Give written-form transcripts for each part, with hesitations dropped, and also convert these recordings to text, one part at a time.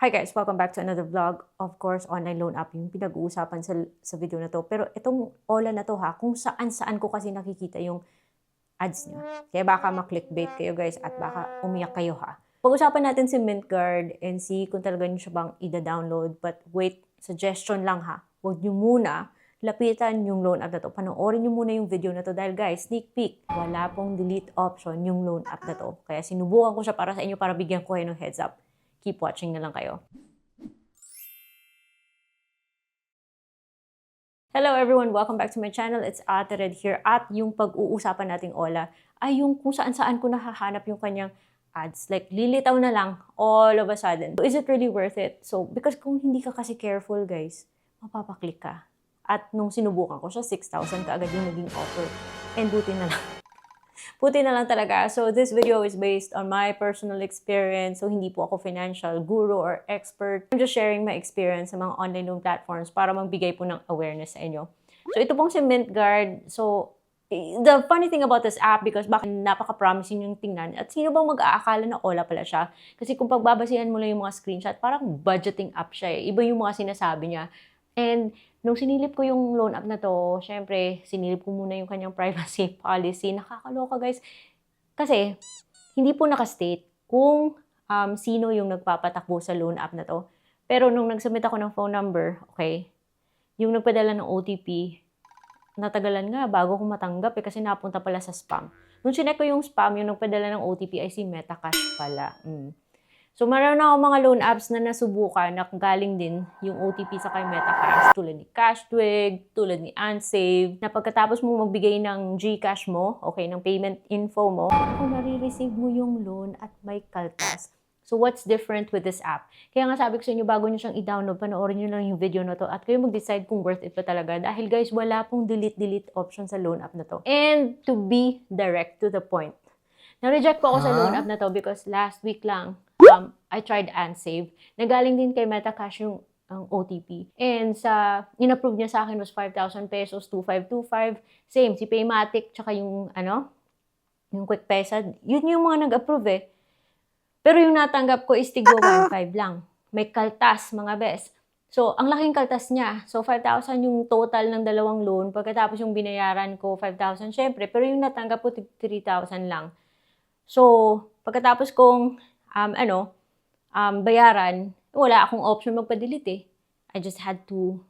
Hi guys! Welcome back to another vlog. Of course, online loan app yung pinag-uusapan sa video na to. Pero itong Ola na to kung saan-saan ko kasi nakikita yung ads niya. Kaya baka ma-clickbait kayo guys at baka umiyak kayo ha. Pag-usapan natin si Mintguard and see kung talaga nyo siya bang ida-download. But wait, suggestion lang ha. Huwag nyo muna lapitan yung loan app na to. Panoorin nyo muna yung video na to dahil guys, sneak peek, wala pong delete option yung loan app na to. Kaya sinubukan ko siya para sa inyo para bigyan ko kayo ng heads up. Keep watching na lang kayo. Hello everyone! Welcome back to my channel. It's Ate Red here. At yung pag-uusapan nating Ola ay yung kung saan-saan ko nahahanap yung kanyang ads. Like, lilitaw na lang all of a sudden. So, is it really worth it? So, because kung hindi ka kasi careful guys, mapapaklik ka. At nung sinubukan ko siya, 6,000 kaagad yung naging offer. And buti na lang. Buti na lang talaga. So, this video is based on my personal experience. So, hindi po ako financial guru or expert. I'm just sharing my experience sa mga online loan platforms para magbigay po ng awareness sa inyo. So, ito pong si Mintguard. So, the funny thing about this app, because bakit napaka-promising yung tingnan, at sino bang mag-aakala na Ola pala siya? Kasi kung pagbabasihan mo lang yung mga screenshot, parang budgeting app siya eh. Iba yung mga sinasabi niya. And nung sinilip ko yung loan app na to, syempre, sinilip ko muna yung kanyang privacy policy. Nakakaloka guys. Kasi, hindi po nakastate kung sino yung nagpapatakbo sa loan app na to. Pero nung nagsubmit ako ng phone number, okay, yung nagpadala ng OTP, natagalan nga bago ko matanggap eh, kasi napunta pala sa spam. Nung sinek ko yung spam, yung nagpadala ng OTP ay si Metacash pala. So, meron ako mga loan apps na nasubukan na galing din yung OTP sa kay Metacash, tulad ni Cashtwig, tulad ni Unsave, na pagkatapos mo magbigay ng GCash mo, okay, ng payment info mo, kung nare-receive mo yung loan at may kaltas. So, what's different with this app? Kaya nga sabi ko sa inyo, bago nyo siyang i-download, panoorin nyo lang yung video na to at kayo mag-decide kung worth it pa talaga. Dahil guys, wala pong delete option sa loan app na to. And to be direct to the point, na-reject po ako sa loan app na to because last week lang, I tried Unsave. Nagaling din kay Metacash yung OTP. And in-approve niya sa akin was 5,000 pesos, 2,525. Same, si Paymatic, tsaka yung, yung Quick Pesa. Yun yung mga nag-approve eh. Pero yung natanggap ko is tigwa 1,500 lang. May kaltas, mga bes. So, ang laking kaltas niya. So, 5,000 yung total ng dalawang loan. Pagkatapos yung binayaran ko, 5,000 syempre. Pero yung natanggap ko, 3,000 lang. So, pagkatapos kong bayaran, wala akong option magpa-delete eh. I just had to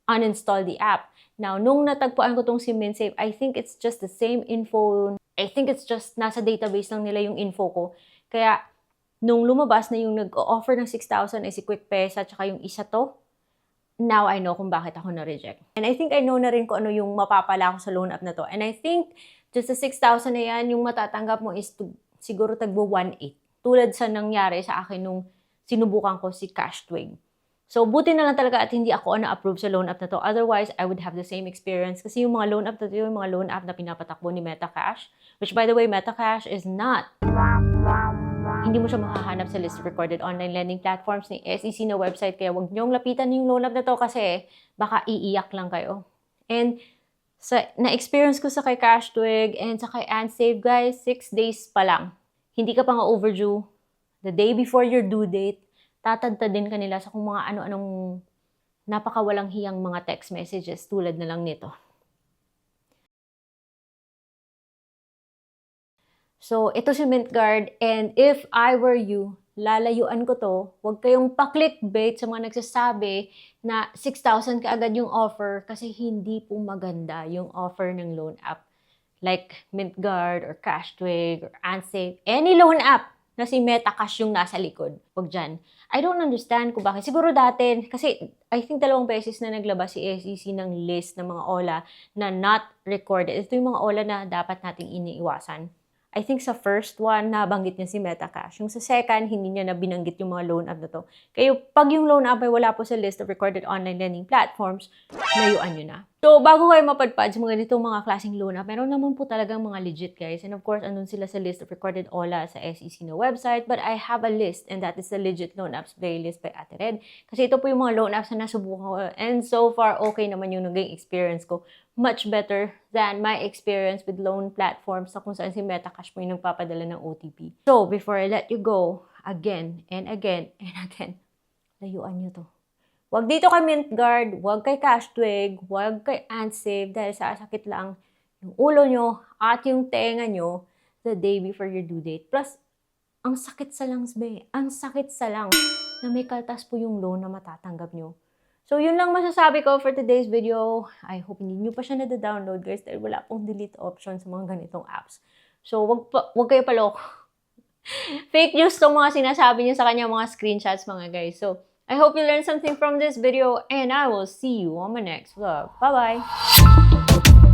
uninstall the app. Now, nung natagpuan ko tong si MintSave, I think it's just the same info. I think it's just nasa database lang nila yung info ko. Kaya, nung lumabas na yung nag-offer ng 6,000 ay si Quick Pesa, tsaka yung isa to, now I know kung bakit ako na-reject. And I think I know na rin kung ano yung mapapala ko sa loan app na to. And I think, just the 6,000 na yan, yung matatanggap mo is siguro tagbo 1,800. Tulad sa nangyari sa akin nung sinubukan ko si Cashtwig. So, buti na lang talaga at hindi ako na-approve sa loan app na to. Otherwise, I would have the same experience. Kasi yung mga loan app na to, yung mga loan app na pinapatakbo ni Metacash, which by the way, Metacash is not. Hindi mo siya makahanap sa list of recorded online lending platforms ni SEC na website. Kaya huwag niyong lapitan yung loan app na to kasi baka iiyak lang kayo. And na-experience ko sa kay Cashtwig and sa kay Unsave, guys, 6 days pa lang. Hindi ka pa nga overdue. The day before your due date, tatadtadin ka nila sa kung mga ano-anong napakawalang hiyang mga text messages tulad na lang nito. So, ito si Mintguard, and if I were you, lalayuan ko to. Huwag kayong pa-clickbait sa mga nagsasabi na 6,000 kaagad yung offer kasi hindi po maganda yung offer ng loan app. Like Mintguard or Cashtwig or Unsave, any loan app na si Metacash yung nasa likod. Huwag dyan. I don't understand kung bakit. Siguro dati, kasi I think 2 beses na naglabas si SEC ng list ng mga Ola na not recorded. Ito yung mga Ola na dapat nating iniiwasan. I think sa first one, nabanggit niya si Metacash. Yung sa second, hindi niya na binanggit yung mga loan app na to. Kaya pag yung loan app ay wala po sa list of recorded online lending platforms, layuan nyo na. So, bago kayo mapadpad sa mga ganitong mga klaseng loan app, meron naman po talagang mga legit guys. And of course, andun sila sa list of recorded Ola sa SEC na website. But I have a list and that is the legit loan apps playlist by Ate Red. Kasi ito po yung mga loan apps na nasubukan ko. And so far, okay naman yung naging experience ko. Much better than my experience with loan platforms na kung saan si Metacash po yung nagpapadala ng OTP. So, before I let you go, again and again and again, layuan nyo to. Huwag dito kay Mintguard, huwag kay Cashtwig, huwag kay Antsave dahil sasakit lang yung ulo nyo at yung tenga nyo the day before your due date. Plus, ang sakit sa lungs, be. Ang sakit sa lungs na may kaltas po yung loan na matatanggap nyo. So, yun lang masasabi ko for today's video. I hope hindi nyo pa siya nada-download, guys, dahil wala pong delete option sa mga ganitong apps. So, wag kayo paloko. Fake news tong mga sinasabi nyo sa kanya mga screenshots, mga guys. So, I hope you learned something from this video, and I will see you on my next vlog. Bye-bye!